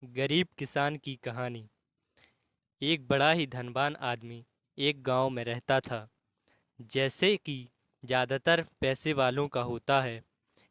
गरीब किसान की कहानी। एक बड़ा ही धनवान आदमी एक गांव में रहता था। जैसे कि ज़्यादातर पैसे वालों का होता है,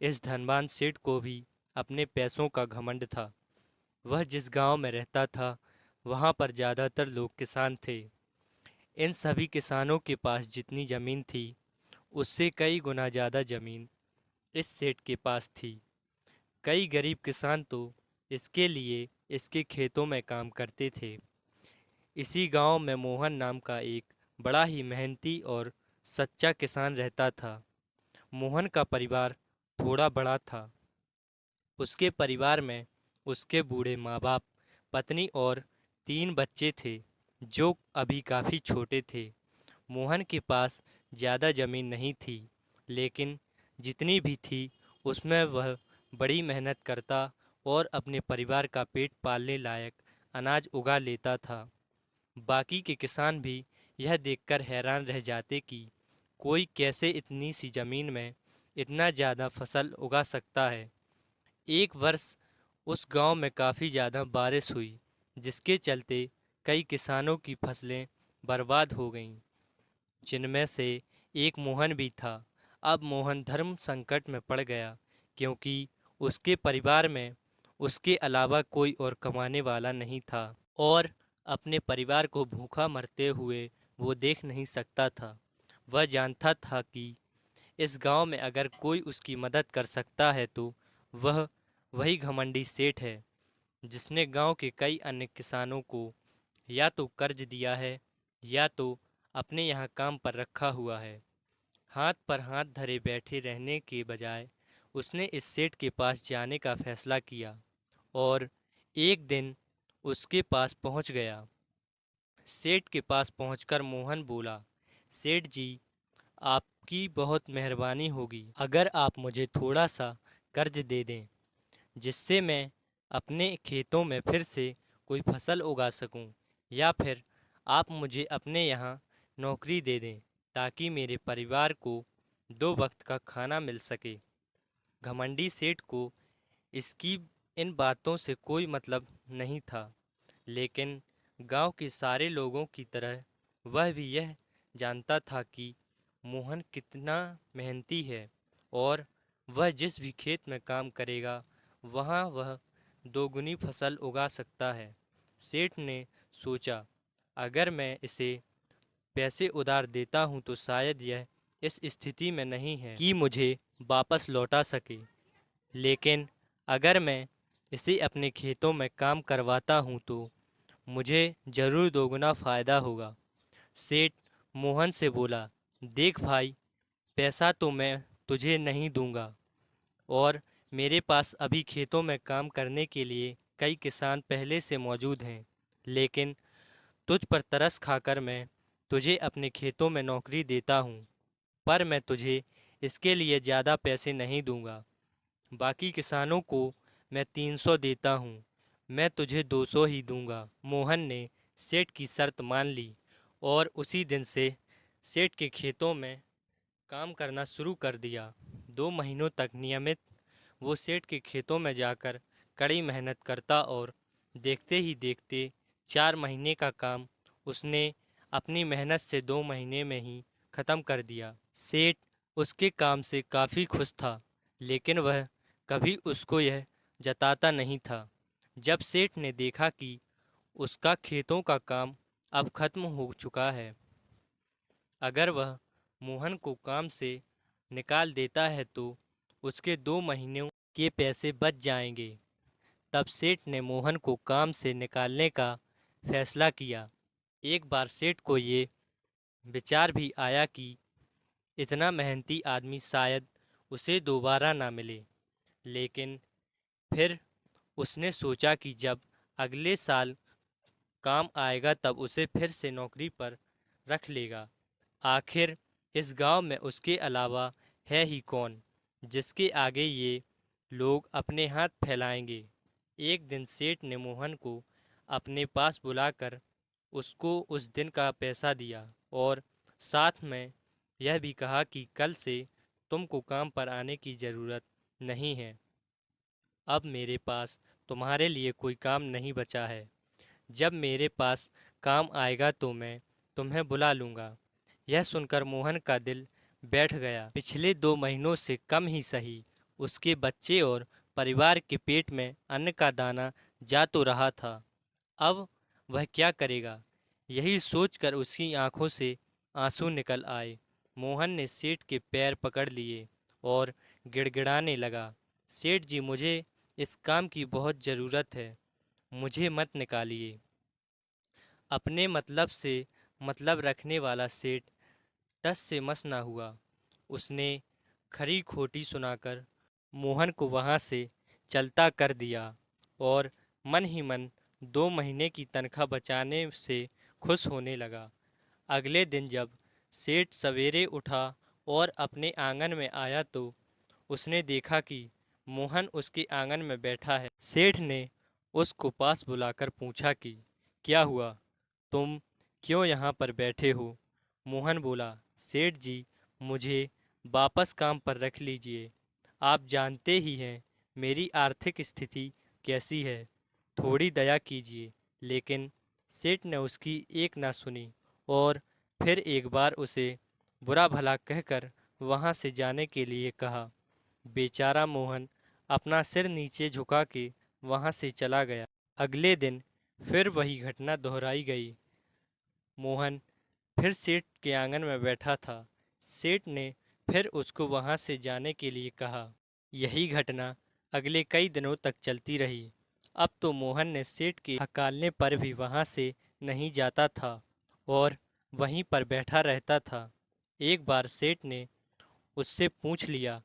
इस धनवान सेठ को भी अपने पैसों का घमंड था। वह जिस गांव में रहता था, वहां पर ज़्यादातर लोग किसान थे। इन सभी किसानों के पास जितनी ज़मीन थी, उससे कई गुना ज़्यादा ज़मीन इस सेठ के पास थी। कई गरीब किसान तो इसके लिए इसके खेतों में काम करते थे। इसी गांव में मोहन नाम का एक बड़ा ही मेहनती और सच्चा किसान रहता था। मोहन का परिवार थोड़ा बड़ा था। उसके परिवार में उसके बूढ़े माँ बाप, पत्नी और 3 बच्चे थे, जो अभी काफ़ी छोटे थे। मोहन के पास ज़्यादा ज़मीन नहीं थी, लेकिन जितनी भी थी उसमें वह बड़ी मेहनत करता और अपने परिवार का पेट पालने लायक अनाज उगा लेता था। बाकी के किसान भी यह देखकर हैरान रह जाते कि कोई कैसे इतनी सी ज़मीन में इतना ज़्यादा फसल उगा सकता है। एक वर्ष उस गांव में काफ़ी ज़्यादा बारिश हुई, जिसके चलते कई किसानों की फसलें बर्बाद हो गईं, जिनमें से एक मोहन भी था। अब मोहन धर्म संकट में पड़ गया, क्योंकि उसके परिवार में उसके अलावा कोई और कमाने वाला नहीं था और अपने परिवार को भूखा मरते हुए वो देख नहीं सकता था। वह जानता था कि इस गांव में अगर कोई उसकी मदद कर सकता है तो वह वही घमंडी सेठ है, जिसने गांव के कई अन्य किसानों को या तो कर्ज दिया है या तो अपने यहाँ काम पर रखा हुआ है। हाथ पर हाथ धरे बैठे रहने के बजाय उसने इस सेठ के पास जाने का फैसला किया और एक दिन उसके पास पहुंच गया। सेठ के पास पहुंचकर मोहन बोला, सेठ जी, आपकी बहुत मेहरबानी होगी अगर आप मुझे थोड़ा सा कर्ज दे दें, जिससे मैं अपने खेतों में फिर से कोई फसल उगा सकूं, या फिर आप मुझे अपने यहाँ नौकरी दे दें ताकि मेरे परिवार को 2 वक्त का खाना मिल सके। घमंडी सेठ को इसकी इन बातों से कोई मतलब नहीं था, लेकिन गांव के सारे लोगों की तरह वह भी यह जानता था कि मोहन कितना मेहनती है और वह जिस भी खेत में काम करेगा वहाँ वह दोगुनी फसल उगा सकता है। सेठ ने सोचा, अगर मैं इसे पैसे उधार देता हूँ तो शायद यह इस स्थिति में नहीं है कि मुझे वापस लौटा सके, लेकिन अगर मैं इसे अपने खेतों में काम करवाता हूँ तो मुझे ज़रूर दोगुना फ़ायदा होगा। सेठ मोहन से बोला, देख भाई, पैसा तो मैं तुझे नहीं दूंगा और मेरे पास अभी खेतों में काम करने के लिए कई किसान पहले से मौजूद हैं, लेकिन तुझ पर तरस खाकर मैं तुझे अपने खेतों में नौकरी देता हूँ, पर मैं तुझे इसके लिए ज़्यादा पैसे नहीं दूंगा। बाकी किसानों को मैं 300 देता हूँ, मैं तुझे 200 ही दूंगा। मोहन ने सेठ की शर्त मान ली और उसी दिन से सेठ के खेतों में काम करना शुरू कर दिया। 2 महीनों तक नियमित वो सेठ के खेतों में जाकर कड़ी मेहनत करता और देखते ही देखते 4 महीने का काम उसने अपनी मेहनत से 2 महीने में ही ख़त्म कर दिया। सेठ उसके काम से काफ़ी खुश था, लेकिन वह कभी उसको यह जताता नहीं था। जब सेठ ने देखा कि उसका खेतों का काम अब खत्म हो चुका है, अगर वह मोहन को काम से निकाल देता है तो उसके 2 महीनों के पैसे बच जाएंगे। तब सेठ ने मोहन को काम से निकालने का फैसला किया। एक बार सेठ को ये विचार भी आया कि इतना मेहनती आदमी शायद उसे दोबारा ना मिले, लेकिन फिर उसने सोचा कि जब अगले साल काम आएगा तब उसे फिर से नौकरी पर रख लेगा। आखिर इस गांव में उसके अलावा है ही कौन जिसके आगे ये लोग अपने हाथ फैलाएंगे। एक दिन सेठ ने मोहन को अपने पास बुलाकर उसको उस दिन का पैसा दिया और साथ में यह भी कहा कि कल से तुमको काम पर आने की ज़रूरत नहीं है। अब मेरे पास तुम्हारे लिए कोई काम नहीं बचा है। जब मेरे पास काम आएगा तो मैं तुम्हें बुला लूँगा। यह सुनकर मोहन का दिल बैठ गया। पिछले 2 महीनों से कम ही सही, उसके बच्चे और परिवार के पेट में अन्न का दाना जा तो रहा था। अब वह क्या करेगा? यही सोचकर उसकी आंखों से आंसू निकल आए। मोहन ने सेठ के पैर पकड़ लिए और गिड़गिड़ाने लगा, सेठ जी, मुझे इस काम की बहुत ज़रूरत है, मुझे मत निकालिए। अपने मतलब से मतलब रखने वाला सेठ टस से मस ना हुआ। उसने खरी खोटी सुनाकर मोहन को वहां से चलता कर दिया और मन ही मन 2 महीने की तनख्वाह बचाने से खुश होने लगा। अगले दिन जब सेठ सवेरे उठा और अपने आंगन में आया तो उसने देखा कि मोहन उसके आंगन में बैठा है। सेठ ने उसको पास बुलाकर पूछा कि क्या हुआ, तुम क्यों यहाँ पर बैठे हो? मोहन बोला, सेठ जी, मुझे वापस काम पर रख लीजिए। आप जानते ही हैं मेरी आर्थिक स्थिति कैसी है, थोड़ी दया कीजिए। लेकिन सेठ ने उसकी एक ना सुनी और फिर एक बार उसे बुरा भला कहकर वहाँ से जाने के लिए कहा। बेचारा मोहन अपना सिर नीचे झुका के वहाँ से चला गया। अगले दिन फिर वही घटना दोहराई गई। मोहन फिर सेठ के आंगन में बैठा था। सेठ ने फिर उसको वहां से जाने के लिए कहा। यही घटना अगले कई दिनों तक चलती रही। अब तो मोहन ने सेठ के हकालने पर भी वहां से नहीं जाता था और वहीं पर बैठा रहता था। एक बार सेठ ने उससे पूछ लिया,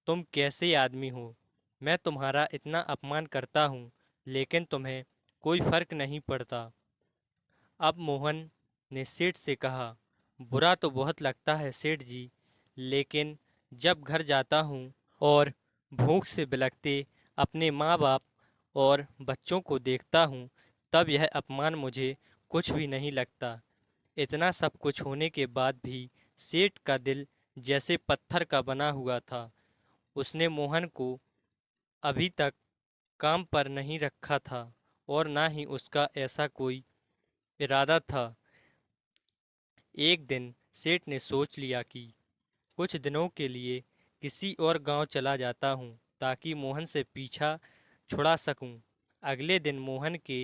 तुम कैसे आदमी हो? मैं तुम्हारा इतना अपमान करता हूँ लेकिन तुम्हें कोई फर्क नहीं पड़ता। अब मोहन ने सेठ से कहा, बुरा तो बहुत लगता है सेठ जी, लेकिन जब घर जाता हूँ और भूख से बिलखते अपने माँ बाप और बच्चों को देखता हूँ तब यह अपमान मुझे कुछ भी नहीं लगता। इतना सब कुछ होने के बाद भी सेठ का दिल जैसे पत्थर का बना हुआ था। उसने मोहन को अभी तक काम पर नहीं रखा था और ना ही उसका ऐसा कोई इरादा था। एक दिन सेठ ने सोच लिया कि कुछ दिनों के लिए किसी और गांव चला जाता हूं ताकि मोहन से पीछा छुड़ा सकूं। अगले दिन मोहन के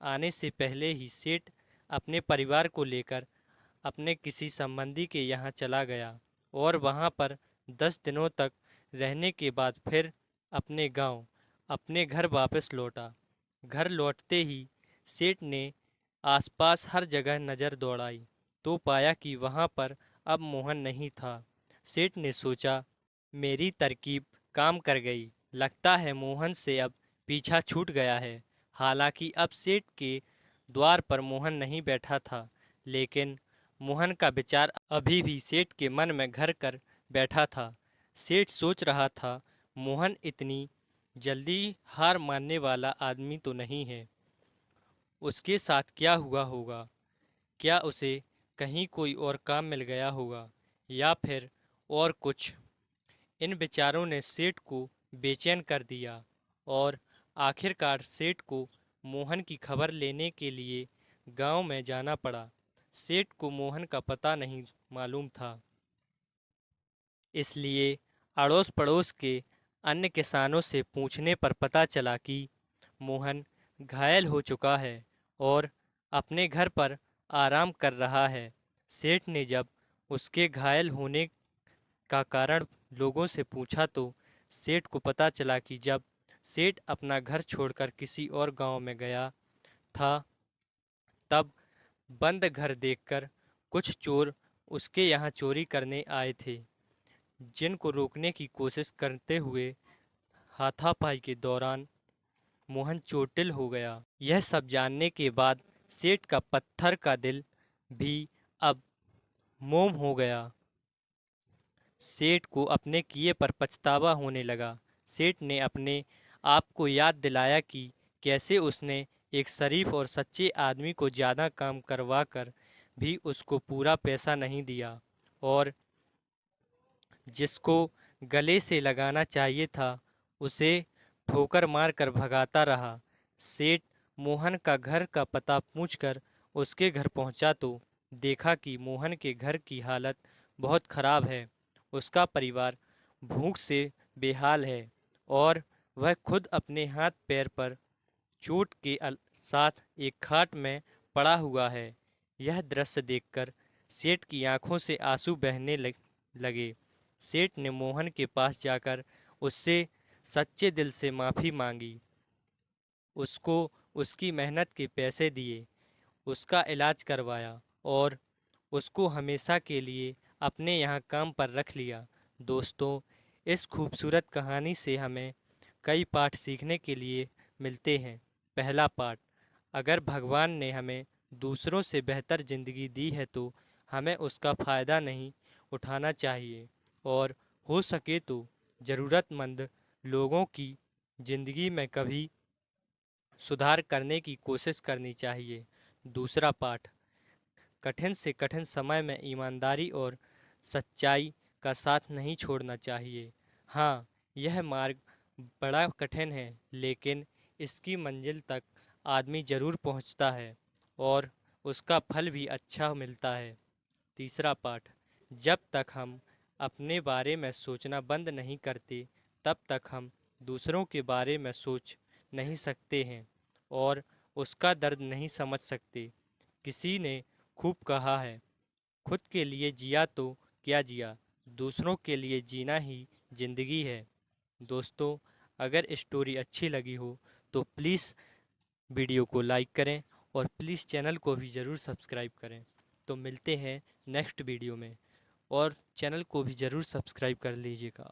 आने से पहले ही सेठ अपने परिवार को लेकर अपने किसी संबंधी के यहाँ चला गया और वहाँ पर 10 दिनों तक रहने के बाद फिर अपने गांव अपने घर वापस लौटा। घर लौटते ही सेठ ने आसपास हर जगह नज़र दौड़ाई तो पाया कि वहाँ पर अब मोहन नहीं था। सेठ ने सोचा, मेरी तरकीब काम कर गई, लगता है मोहन से अब पीछा छूट गया है। हालांकि अब सेठ के द्वार पर मोहन नहीं बैठा था, लेकिन मोहन का विचार अभी भी सेठ के मन में घर कर बैठा था। सेठ सोच रहा था, मोहन इतनी जल्दी हार मानने वाला आदमी तो नहीं है। उसके साथ क्या हुआ होगा? क्या उसे कहीं कोई और काम मिल गया होगा या फिर और कुछ? इन विचारों ने सेठ को बेचैन कर दिया और आखिरकार सेठ को मोहन की खबर लेने के लिए गांव में जाना पड़ा। सेठ को मोहन का पता नहीं मालूम था, इसलिए अड़ोस पड़ोस के अन्य किसानों से पूछने पर पता चला कि मोहन घायल हो चुका है और अपने घर पर आराम कर रहा है। सेठ ने जब उसके घायल होने का कारण लोगों से पूछा तो सेठ को पता चला कि जब सेठ अपना घर छोड़कर किसी और गांव में गया था तब बंद घर देखकर कुछ चोर उसके यहाँ चोरी करने आए थे, जिनको रोकने की कोशिश करते हुए हाथापाई के दौरान मोहन चोटिल हो गया। यह सब जानने के बाद सेठ का पत्थर का दिल भी अब मोम हो गया। सेठ को अपने किए पर पछतावा होने लगा। सेठ ने अपने आप को याद दिलाया कि कैसे उसने एक शरीफ और सच्चे आदमी को ज़्यादा काम करवा कर भी उसको पूरा पैसा नहीं दिया और जिसको गले से लगाना चाहिए था उसे ठोकर मार कर भगाता रहा। सेठ मोहन का घर का पता पूछकर उसके घर पहुंचा तो देखा कि मोहन के घर की हालत बहुत खराब है। उसका परिवार भूख से बेहाल है और वह खुद अपने हाथ पैर पर चोट के साथ एक खाट में पड़ा हुआ है। यह दृश्य देखकर सेठ की आंखों से आंसू बहने लगे। सेठ ने मोहन के पास जाकर उससे सच्चे दिल से माफ़ी मांगी, उसको उसकी मेहनत के पैसे दिए, उसका इलाज करवाया और उसको हमेशा के लिए अपने यहाँ काम पर रख लिया। दोस्तों, इस खूबसूरत कहानी से हमें कई पाठ सीखने के लिए मिलते हैं। पहला पाठ, अगर भगवान ने हमें दूसरों से बेहतर ज़िंदगी दी है तो हमें उसका फ़ायदा नहीं उठाना चाहिए और हो सके तो ज़रूरतमंद लोगों की ज़िंदगी में कभी सुधार करने की कोशिश करनी चाहिए। दूसरा पाठ, कठिन से कठिन समय में ईमानदारी और सच्चाई का साथ नहीं छोड़ना चाहिए। हाँ, यह मार्ग बड़ा कठिन है, लेकिन इसकी मंजिल तक आदमी ज़रूर पहुंचता है और उसका फल भी अच्छा मिलता है। तीसरा पाठ, जब तक हम अपने बारे में सोचना बंद नहीं करते, तब तक हम दूसरों के बारे में सोच नहीं सकते हैं और उसका दर्द नहीं समझ सकते। किसी ने खूब कहा है, खुद के लिए जिया तो क्या जिया, दूसरों के लिए जीना ही जिंदगी है। दोस्तों, अगर स्टोरी अच्छी लगी हो तो प्लीज़ वीडियो को लाइक करें और प्लीज़ चैनल को भी ज़रूर सब्सक्राइब करें। तो मिलते हैं नेक्स्ट वीडियो में, और चैनल को भी ज़रूर सब्सक्राइब कर लीजिएगा।